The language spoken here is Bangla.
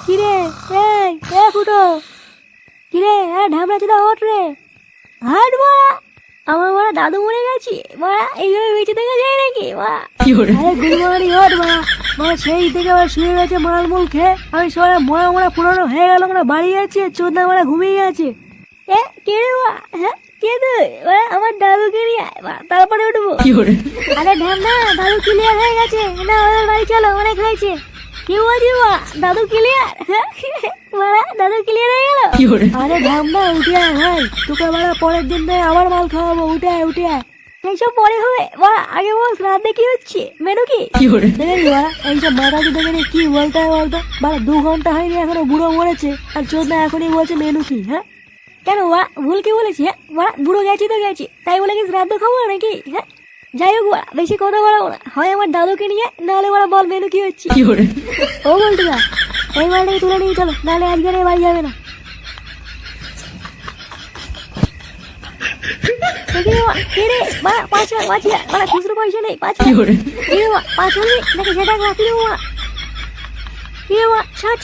কিরে ফুটো, কিরে ঢামড়া চুদা ওঠ রে, হাট মারা। আমার মারা দাদু মরে গেছি মারা, এইভাবে বেঁচে থেকে যায় নাকি মারা? আরে গুলমারি ওঠ মারা, মারা সেই থেকে আবার শুয়ে গেছে মালমূল খেয়ে। আমি সবাই মরা মরা পুরনো হয়ে গেল, আমরা বাড়ি যাচ্ছি, চোদ্দা মারা ঘুমিয়ে গেছে। কে রে মা? হ্যাঁ কে তুই? আমার দাদুকে নিয়ে তারপরে উঠবো। আরে ঢ্যামনা, দাদু ক্লিয়ার হয়ে গেছে না, ওদের বাড়ি চলো, অনেক হয়েছে। কি বলছি মা, দাদু ক্লিয়ার? মারা দাদু ক্লিয়ার হয়ে গেল? আরে ঢ্যামনা উঠে আয় ভাই, তোকে মারা পরের দিন থেকে আবার মাল খাওয়াবো, উঠে আয় উঠে আয়। এইসব পরে হবে মা, আগে বল রাতে কি হচ্ছে, মেনু কি? দেখেছি মা, এইসব মাথা দেখে নিয়ে কি বলতে হয় বলতো? মানে 2 ঘন্টা হয়নি এখনো বুড়ো মরেছে, আর চোদ্দা এখনই বলছে মেনু কি? হ্যাঁ কেন মা, ভুল কি বলেছি? হ্যাঁ মা, বুড়ো গেছি তো গেছি, তাই বলে কি শ্রাদ্ধ খাবো নাকি? হ্যাঁ যাই হোক, বেশি কথা বলাবো না, হয় আমার দাদুকে নিয়ে, নাহলে ওরা বল মেনু কি হচ্ছে। ও বলতে না, এই মালটাকে তুলে নিয়ে চলো, নাহলে আজকের বাড়ি যাবে না। খুচরো পয়সা নেই, 5 হলে নাকি সেটা রাখি দেবো মা। ছাড়